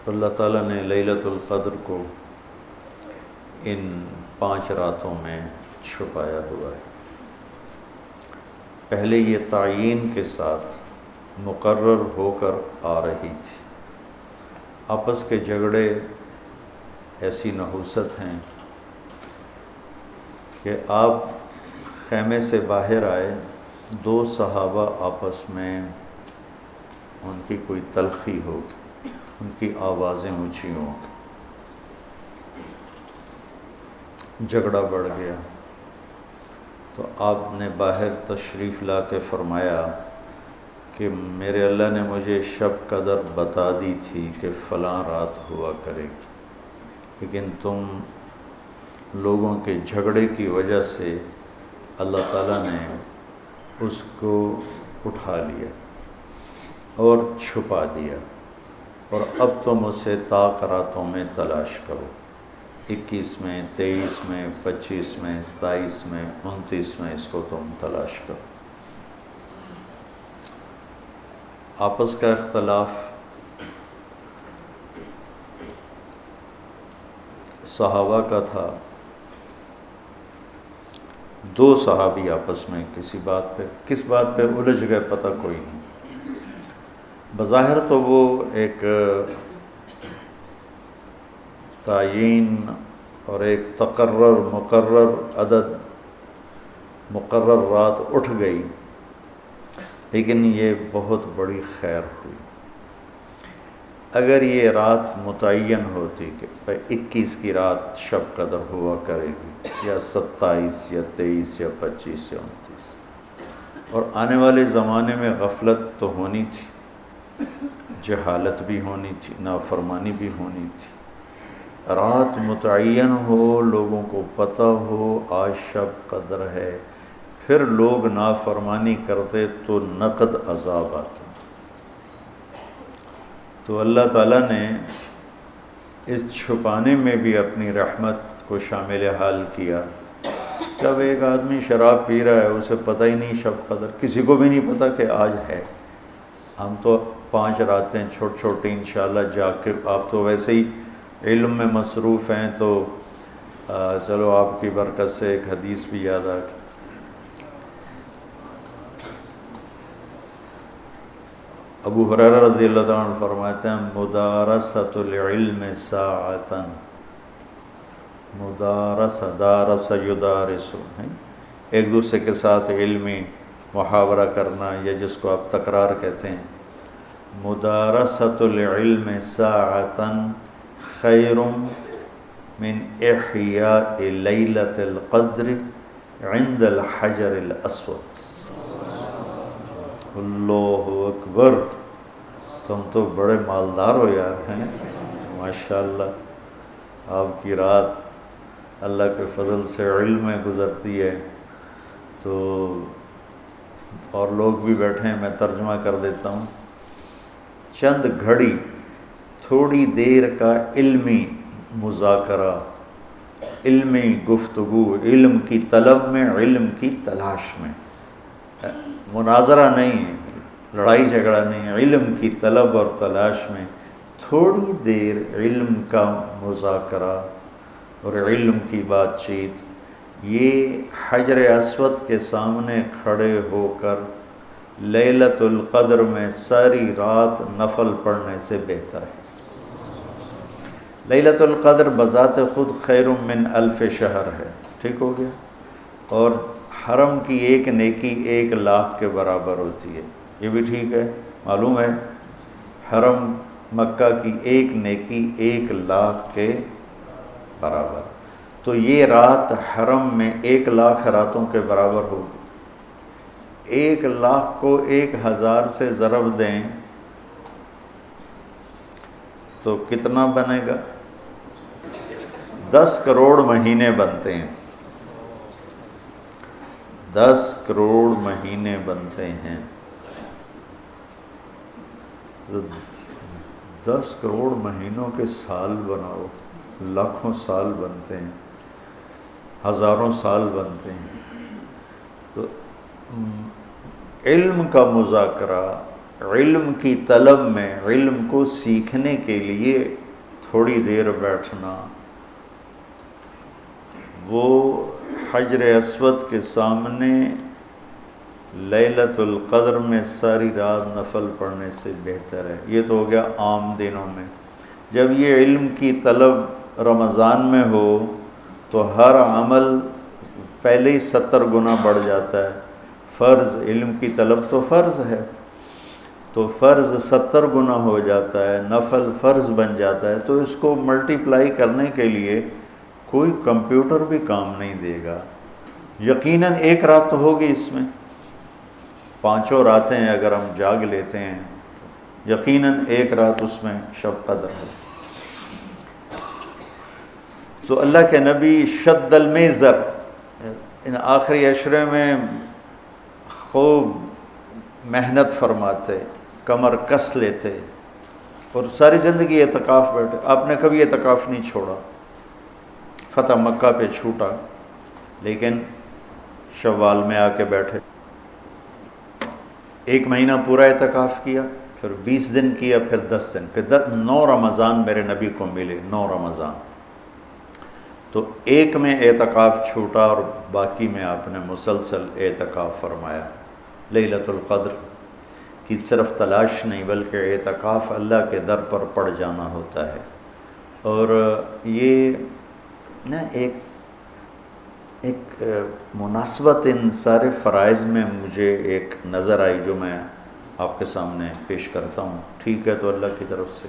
اللہ تعالیٰ نے لیلۃ القدر کو ان 5 راتوں میں چھپایا ہوا ہے۔ پہلے یہ تعیین کے ساتھ مقرر ہو کر آ رہی تھی۔ آپس کے جھگڑے ایسی نحوست ہیں کہ آپ خیمے سے باہر آئے، 2 صحابہ آپس میں ان کی کوئی تلخی ہوگی، ان کی آوازیں اونچی ہوں گی، جھگڑا بڑھ گیا، تو آپ نے باہر تشریف لا کے فرمایا کہ میرے اللہ نے مجھے شب قدر بتا دی تھی کہ فلاں رات ہوا کرے گی، لیکن تم لوگوں کے جھگڑے کی وجہ سے اللہ تعالیٰ نے اس کو اٹھا لیا اور چھپا دیا، اور اب تم اسے طاق راتوں میں تلاش کرو، 21 میں، 23 میں، 25 میں، 27 میں، 29 میں اس کو تم تلاش کرو۔ آپس کا اختلاف صحابہ کا تھا، 2 صحابی آپس میں کس بات پہ الجھ گئے پتہ کوئی نہیں۔ بظاہر تو وہ ایک تعیین اور ایک مقرر عدد، مقرر رات اٹھ گئی، لیکن یہ بہت بڑی خیر ہوئی۔ اگر یہ رات متعین ہوتی کہ 21 کی رات شب قدر ہوا کرے گی، یا 27 یا 23 یا 25 یا 29، اور آنے والے زمانے میں غفلت تو ہونی تھی، جہالت بھی ہونی تھی، نافرمانی بھی ہونی تھی۔ رات متعین ہو، لوگوں کو پتہ ہو آج شب قدر ہے، پھر لوگ نافرمانی کرتے تو نقد عذاب آتا۔ تو اللہ تعالیٰ نے اس چھپانے میں بھی اپنی رحمت کو شامل حال کیا۔ جب ایک آدمی شراب پی رہا ہے، اسے پتہ ہی نہیں شب قدر، کسی کو بھی نہیں پتہ کہ آج ہے۔ ہم تو 5 راتیں چھوٹی انشاءاللہ جاگ کے، آپ تو ویسے ہی علم میں مصروف ہیں، تو چلو آپ کی برکت سے ایک حدیث بھی یاد آ گئی۔ ابو ہریرہ رضی اللہ تعالیٰ عنہ فرماتے ہیں مدارسۃ العلم ساعتاً، دارس یدارس، ایک دوسرے کے ساتھ علمی محاورہ کرنا، یا جس کو آپ تکرار کہتے ہیں، مدارسۃ العلم ساعتاً خیر من احیاء لیلۃ القدر عند الحجر الاسود۔ اللہ اکبر، تم تو بڑے مالدار ہو یار، ہیں ماشاءاللہ۔ آپ کی رات اللہ کے فضل سے علم میں گزرتی ہے، تو اور لوگ بھی بیٹھے ہیں، میں ترجمہ کر دیتا ہوں۔ چند گھڑی، تھوڑی دیر کا علمی مذاکرہ، علمی گفتگو، علم کی طلب میں، علم کی تلاش میں، مناظرہ نہیں ہے، لڑائی جھگڑا نہیں ہے، علم کی طلب اور تلاش میں تھوڑی دیر علم کا مذاکرہ اور علم کی بات چیت، یہ حجر اسود کے سامنے کھڑے ہو کر لیلۃ القدر میں ساری رات نفل پڑھنے سے بہتر ہے۔ لیلۃ القدر بذات خود خیر من 1000 شہر ہے، ٹھیک ہو گیا، اور حرم کی ایک نیکی 1,00,000 کے برابر ہوتی ہے، یہ بھی ٹھیک ہے، معلوم ہے، حرم مکہ کی ایک نیکی 1,00,000 کے برابر، تو یہ رات حرم میں 1,00,000 راتوں کے برابر ہوگی۔ 1,00,000 کو 1,000 سے ضرب دیں تو کتنا بنے گا؟ 10 کروڑ مہینے بنتے ہیں، 10 کروڑ مہینے بنتے ہیں، 10 کروڑ مہینوں کے سال بناؤ، لاکھوں سال بنتے ہیں، ہزاروں سال بنتے ہیں، تو علم کا مذاکرہ، علم کی طلب میں، علم کو سیکھنے کے لیے تھوڑی دیر بیٹھنا، وہ حجر اسود کے سامنے لیلۃ القدر میں ساری رات نفل پڑھنے سے بہتر ہے۔ یہ تو ہو گیا عام دنوں میں۔ جب یہ علم کی طلب رمضان میں ہو تو ہر عمل پہلے ہی 70 گنا بڑھ جاتا ہے۔ فرض، علم کی طلب تو فرض ہے، تو فرض 70 گنا ہو جاتا ہے، نفل فرض بن جاتا ہے، تو اس کو ملٹیپلائی کرنے کے لیے کوئی کمپیوٹر بھی کام نہیں دے گا۔ یقیناً ایک رات تو ہوگی اس میں، 5 راتیں اگر ہم جاگ لیتے ہیں، یقیناً ایک رات اس میں شب قدر ہے۔ تو اللہ کے نبی شد المیزر، ان آخری عشرے میں خوب محنت فرماتے، کمر کس لیتے، اور ساری زندگی اعتکاف بیٹھے۔ آپ نے کبھی اعتکاف نہیں چھوڑا، فتح مکہ پہ چھوٹا، لیکن شوال میں آ کے بیٹھے، 1 مہینہ پورا اعتکاف کیا، پھر 20 دن کیا، پھر 10 دن، پھر 9 رمضان میرے نبی کو ملے، 9 رمضان۔ تو ایک میں اعتکاف چھوٹا اور باقی میں آپ نے مسلسل اعتکاف فرمایا۔ لیلۃ القدر کی صرف تلاش نہیں بلکہ اعتکاف اللہ کے در پر پڑ جانا ہوتا ہے۔ اور یہ نا ایک مناسبت ان سارے فرائض میں مجھے ایک نظر آئی جو میں آپ کے سامنے پیش کرتا ہوں، ٹھیک ہے؟ تو اللہ کی طرف سے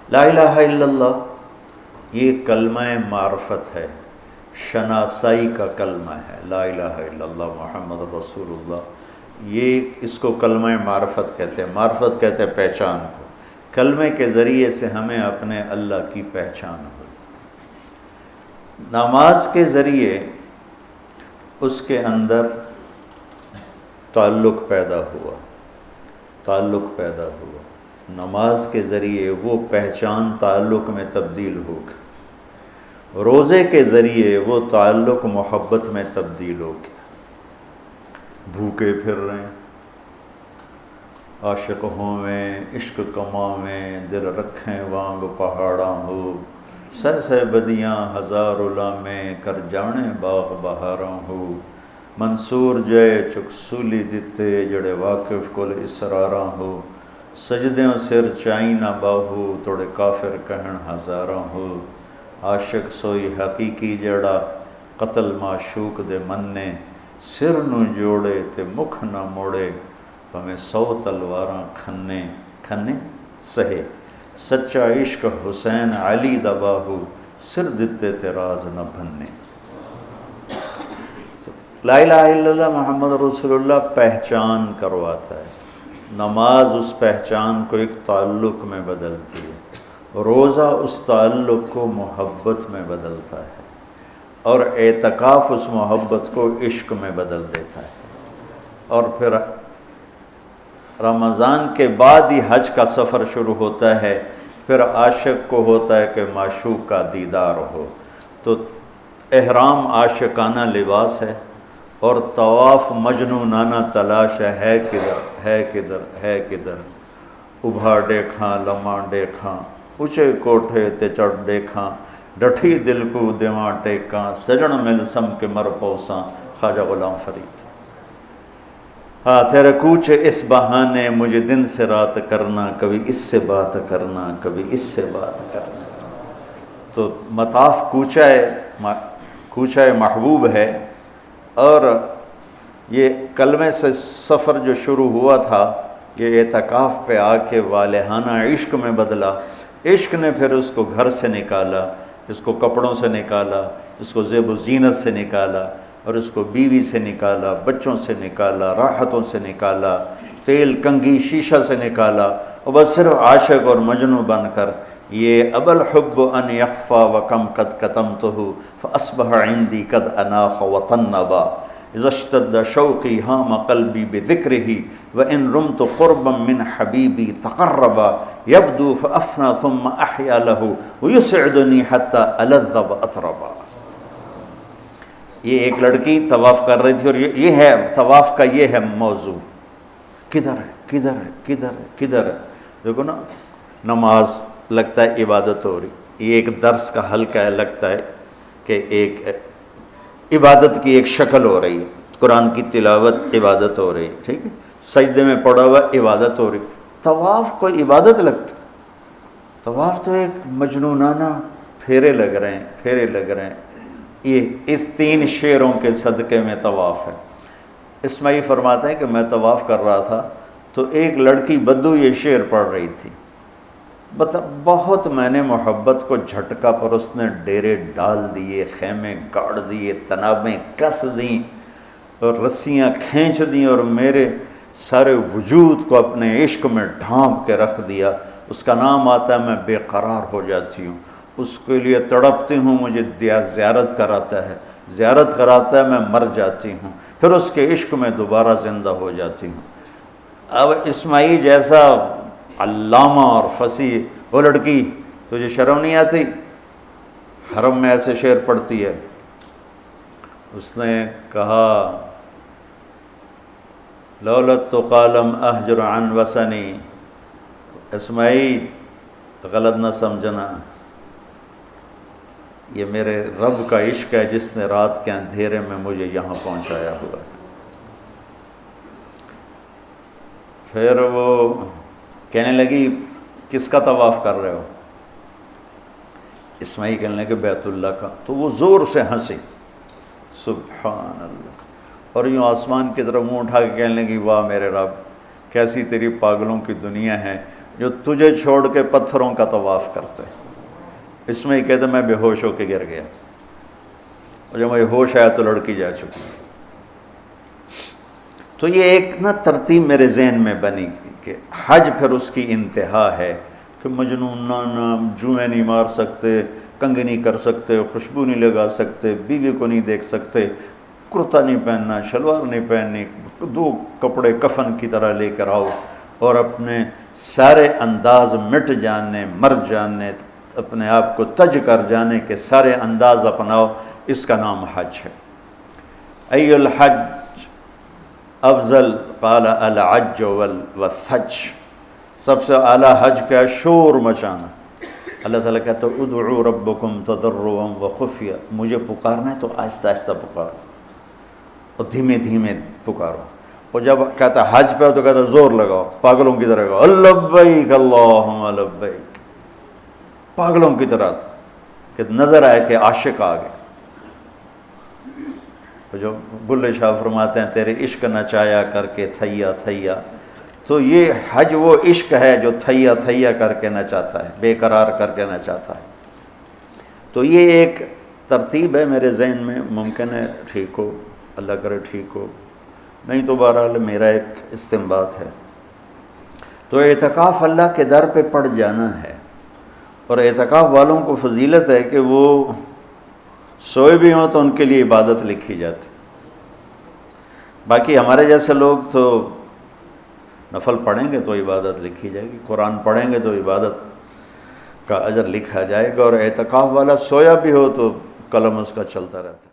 لا الہ الا اللہ، یہ کلمہ معرفت ہے، شناسائی کا کلمہ ہے، لا الہ الا اللہ محمد رسول اللہ۔ یہ اس کو کلمہ معرفت کہتے ہیں۔ معرفت کہتے ہیں پہچان کو۔ کلمے کے ذریعے سے ہمیں اپنے اللہ کی پہچان ہو۔ نماز کے ذریعے اس کے اندر تعلق پیدا ہوا، تعلق پیدا ہوا۔ نماز کے ذریعے وہ پہچان تعلق میں تبدیل ہو گئی، روزے کے ذریعے وہ تعلق محبت میں تبدیل ہو گیا۔ بھوکے پھر رہے ہیں، عاشق ہوویں عشق کماویں، دل رکھیں وانگ پہاڑاں ہو، سہ بدیاں ہزار علامیں، کر جانے باغ بہاراں ہو، منصور جے چک سولی دتے، جڑے واقف کل اسراراں ہو، سجدیوں سر چائی نہ باہو، توڑے کافر کہن ہزاراں ہو، عاشق سوئی حقیقی جڑا قتل معشوق دے مننے، سر نو جوڑے تے مکھ نہ موڑے، ہمیں 100 تلواراں کھنے سہے، سچا عشق حسین علی دا باہو، سر دتے تے راز نہ بھنے۔ لا الہ الا اللہ محمد رسول اللہ پہچان کرواتا ہے۔ نماز اس پہچان کو ایک تعلق میں بدلتی ہے، روزہ اس تعلق کو محبت میں بدلتا ہے، اور اعتکاف اس محبت کو عشق میں بدل دیتا ہے۔ اور پھر رمضان کے بعد ہی حج کا سفر شروع ہوتا ہے، پھر عاشق کو ہوتا ہے کہ معشوق کا دیدار ہو۔ تو احرام عاشقانہ لباس ہے، اور طواف مجنونانہ تلاش ہے کدھر ہے کدھر ہے کدھر، ابھا ڈیکھاں لماں ڈیکھاں، اونچے کوٹھے تے چڑھ ڈیکھاں، ڈٹھی دل کو دیواں ٹیکاں، سجن مل سم کے مر پوساں، خواجہ غلام فرید۔ ہاں تیرے کوچ اس بہانے، مجھے دن سے رات کرنا، کبھی اس سے بات کرنا، کبھی اس سے بات کرنا۔ تو مطاف کوچہ محبوب ہے، اور یہ کلمے سے سفر جو شروع ہوا تھا، یہ اعتکاف پہ آ کے والہانہ عشق میں بدلا۔ عشق نے پھر اس کو گھر سے نکالا، اس کو کپڑوں سے نکالا، اس کو زیب و زینت سے نکالا، اور اس کو بیوی سے نکالا، بچوں سے نکالا، راحتوں سے نکالا، تیل کنگھی شیشہ سے نکالا، اور بس صرف عاشق اور مجنوں بن کر یہ ابل حب ان یخفا وکم قد کتمتہ فاصبح عندی قد اناخ وطنبا اذا اشتد شوقی ہام قلبی بذکرہ وان رمت قربا من حبیبی تقربا یبدو فافنا ثم احیا لہ ویسعدنی حتی الذ واطربا۔ یہ ایک لڑکی طواف کر رہی تھی، اور یہ ہے طواف کا، یہ ہے موضوع، کدھر ہے کدھر ہے کدھر ہے کدھر ہے. دیکھو نا، نماز لگتا ہے عبادت ہو رہی، یہ ایک درس کا حلقہ ہے، لگتا ہے کہ ایک عبادت کی ایک شکل ہو رہی ہے، قرآن کی تلاوت عبادت ہو رہی ہے، ٹھیک ہے، سجدے میں پڑا ہوا عبادت ہو رہی. طواف کوئی عبادت لگتا؟ طواف تو ایک مجنونانہ پھیرے لگ رہے ہیں، پھیرے لگ رہے ہیں. یہ اس 3 شعروں کے صدقے میں طواف ہے. اسماعیل فرماتے ہیں کہ میں طواف کر رہا تھا تو ایک لڑکی بدو یہ شعر پڑھ رہی تھی. بہت میں نے محبت کو جھٹکا، پر اس نے ڈیرے ڈال دیے، خیمے گاڑ دیے، تنابیں کس دیں اور رسیاں کھینچ دیں، اور میرے سارے وجود کو اپنے عشق میں ڈھانپ کے رکھ دیا. اس کا نام آتا ہے میں بے قرار ہو جاتی ہوں، اس کے لیے تڑپتی ہوں، مجھے زیارت کراتا ہے، زیارت کراتا ہے، میں مر جاتی ہوں، پھر اس کے عشق میں دوبارہ زندہ ہو جاتی ہوں. اب اسماعیل جیسا علامہ اور فصیح، وہ لڑکی تجھے شرم نہیں آتی؟ حرم میں ایسے شعر پڑھتی ہے. اس نے کہا لولت تو قالم احجر عن وسنی. اسماعیل غلط نہ سمجھنا، یہ میرے رب کا عشق ہے جس نے رات کے اندھیرے میں مجھے یہاں پہنچایا ہوا ہے. پھر وہ کہنے لگی کس کا طواف کر رہے ہو؟ اسماعیل کہنے لگے بیت اللہ کا. تو وہ زور سے ہنسی، سبحان اللہ، اور یوں آسمان کی طرف منہ اٹھا کے کہنے لگی واہ میرے رب، کیسی تیری پاگلوں کی دنیا ہے جو تجھے چھوڑ کے پتھروں کا طواف کرتے. اس میں یہ کہتے میں بے ہوش ہو کے گر گیا، اور جب مجھے ہوش آیا تو لڑکی جا چکی تھی. تو یہ ایک نا ترتیب میرے ذہن میں بنی کہ حج پھر اس کی انتہا ہے کہ مجنونانہ، جوئیں نہیں مار سکتے، کنگھی نہیں کر سکتے، خوشبو نہیں لگا سکتے، بیوی کو نہیں دیکھ سکتے، کرتا نہیں پہننا، شلوار نہیں پہننی، 2 کپڑے کفن کی طرح لے کر آؤ، اور اپنے سارے انداز مٹ جانے، مر جانے، اپنے آپ کو تج کر جانے کے سارے انداز اپناؤ. اس کا نام حج ہے. ای الحج افضل قال العج والثج. سب سے اعلیٰ حج کیا ہے؟ شور مچانا. اللہ تعالیٰ کہتا ہے ادعوا ربکم تضرعا وخفیہ، مجھے پکارنا ہے تو آہستہ آہستہ پکارو اور دھیمے دھیمے پکارو. اور جب کہتا ہے حج پہ ہو تو کہتا ہے زور لگاؤ، پاگلوں کی طرح کہو لبیک اللہم لبیک، پاگلوں کی طرح، کہ نظر آئے کہ عاشق آ گئے. جو بلے شاہ فرماتے ہیں تیرے عشق نچایا کر کے تھیا تھیا. تو یہ حج وہ عشق ہے جو تھیا تھیا کر کے نچاتا ہے، بے قرار کر کے نچاتا ہے. تو یہ ایک ترتیب ہے میرے ذہن میں، ممکن ہے ٹھیک ہو، اللہ کرے ٹھیک ہو، نہیں تو بہرحال میرا ایک استنباط ہے. تو اعتکاف اللہ کے در پہ پڑ جانا ہے، اور اعتکاف والوں کو فضیلت ہے کہ وہ سوئے بھی ہوں تو ان کے لیے عبادت لکھی جاتی. باقی ہمارے جیسے لوگ تو نفل پڑھیں گے تو عبادت لکھی جائے گی، قرآن پڑھیں گے تو عبادت کا اجر لکھا جائے گا، اور اعتکاف والا سویا بھی ہو تو قلم اس کا چلتا رہتا ہے.